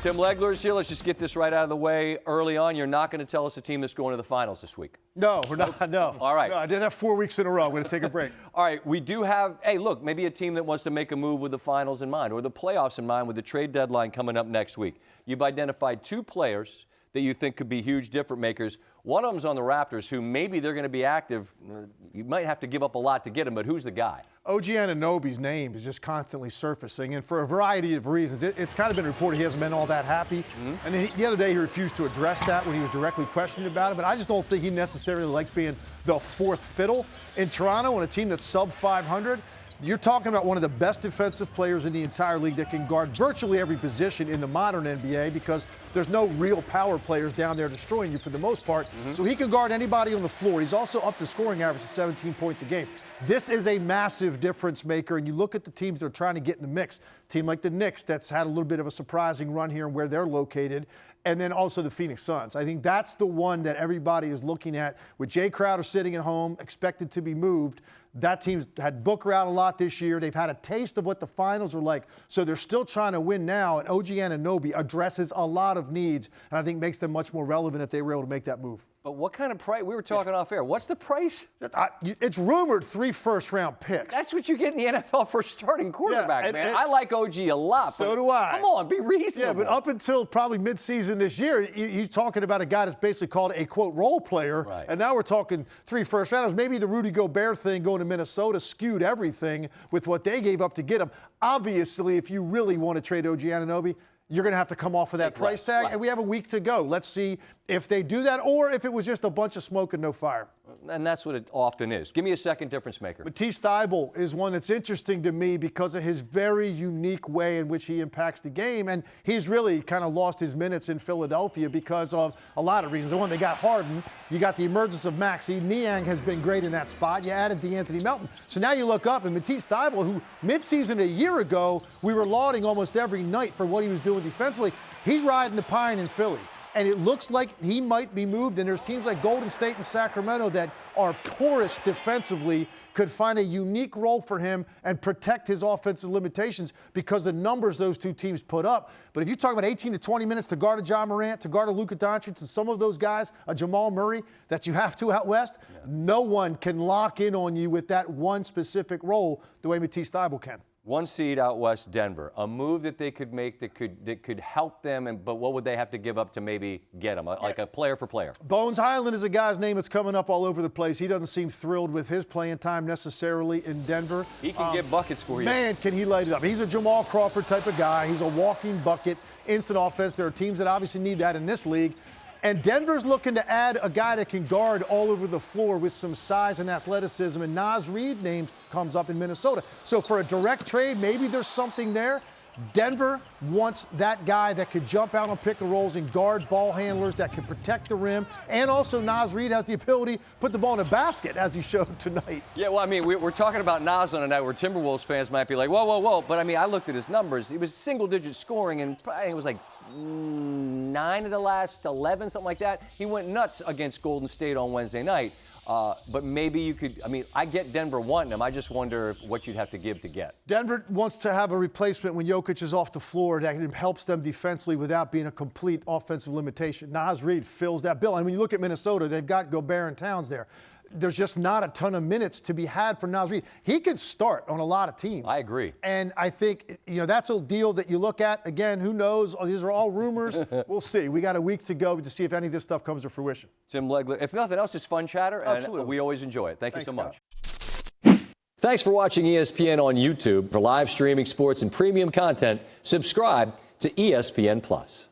Tim Legler is here. Let's just get this right out of the way early on. You're not going to tell us a team that's going to the finals this week. No, we're not. No. All right. No, I did have 4 weeks in a row. I'm going to take a break. All right. We do have, hey, look, maybe a team that wants to make a move with the finals in mind or the playoffs in mind with the trade deadline coming up next week. You've identified 2 players that you think could be huge difference makers. One of them's on the Raptors, who maybe they're going to be active. You might have to give up a lot to get him, but who's the guy? OG Anunoby's name is just constantly surfacing, and for a variety of reasons. It's kind of been reported he hasn't been all that happy. And the other day he refused to address that when he was directly questioned about it, but I just don't think he necessarily likes being the fourth fiddle in Toronto on a team that's sub 500. You're talking about one of the best defensive players in the entire league that can guard virtually every position in the modern NBA because there's no real power players down there destroying you for the most part. So he can guard anybody on the floor. He's also up to scoring average of 17 points a game. This is a massive difference maker, and you look at the teams that are trying to get in the mix. A team like the Knicks that's had a little bit of a surprising run here and where they're located, and then also the Phoenix Suns. I think that's the one that everybody is looking at. With Jay Crowder sitting at home, expected to be moved, that team's had Booker out a lot this year. They've had a taste of what the finals are like, so they're still trying to win now, and OG Anunoby addresses a lot of needs, and I think makes them much more relevant if they were able to make that move. But what kind of price? We were talking off air. What's the price? It's rumored 3 first-round picks. That's what you get in the NFL for starting quarterback, man. I like OG a lot. So do I. Come on, be reasonable. Yeah, but up until probably midseason this year, he's talking about a guy that's basically called a, quote, role player. Right. And now we're talking 3 first-rounders. Maybe the Rudy Gobert thing going to Minnesota skewed everything with what they gave up to get him. Obviously, if you really want to trade OG Anunoby, you're going to have to come off of that price tag, and we have a week to go. Let's see if they do that or if it was just a bunch of smoke and no fire. And that's what it often is. Give me a second difference maker. Matisse Thybulle is one that's interesting to me because of his very unique way in which he impacts the game, and he's really kind of lost his minutes in Philadelphia because of a lot of reasons. One, they got Harden. You got the emergence of Maxey. Niang has been great in that spot. You added DeAnthony Melton. So now you look up, and Matisse Thybulle, who midseason a year ago, we were lauding almost every night for what he was doing defensively, he's riding the pine in Philly. And it looks like he might be moved, and there's teams like Golden State and Sacramento that are porous defensively, could find a unique role for him and protect his offensive limitations because the numbers those two teams put up. But if you talk about 18 to 20 minutes to guard a John Morant, to guard a Luka Doncic, and some of those guys, a Jamal Murray, that you have to out west, no one can lock in on you with that one specific role the way Matisse Thybulle can. 1 seed out west, Denver. A move that they could make that could help them, but what would they have to give up to maybe get them? Like a player for player. Bones Highland is a guy's name that's coming up all over the place. He doesn't seem thrilled with his playing time necessarily in Denver. He can get buckets for you. Man, can he light it up. He's a Jamal Crawford type of guy. He's a walking bucket, instant offense. There are teams that obviously need that in this league. And Denver's looking to add a guy that can guard all over the floor with some size and athleticism. And Naz Reid name comes up in Minnesota. So for a direct trade, maybe there's something there. Denver wants that guy that could jump out on pick and rolls and guard ball handlers that can protect the rim. And also Naz Reid has the ability to put the ball in a basket, as he showed tonight. Yeah, well, I mean, we're talking about Naz on a night where Timberwolves fans might be like, whoa, whoa, whoa. But, I mean, I looked at his numbers. He was single-digit scoring, and it was like 9 of the last 11, something like that. He went nuts against Golden State on Wednesday night. But maybe you could, I mean, I get Denver wanting him. I just wonder what you'd have to give to get. Denver wants to have a replacement when Jokic is off the floor that helps them defensively without being a complete offensive limitation. Naz Reid fills that bill. And when you look at Minnesota, they've got Gobert and Towns there. There's just not a ton of minutes to be had for Naz Reid. He could start on a lot of teams. I agree. And I think, that's a deal that you look at. Again, who knows? These are all rumors. We'll see. We got a week to go to see if any of this stuff comes to fruition. Tim Legler, if nothing else, just fun chatter. Absolutely. And we always enjoy it. Thanks you so much. Scott. Thanks for watching ESPN on YouTube. For live streaming sports and premium content, subscribe to ESPN+.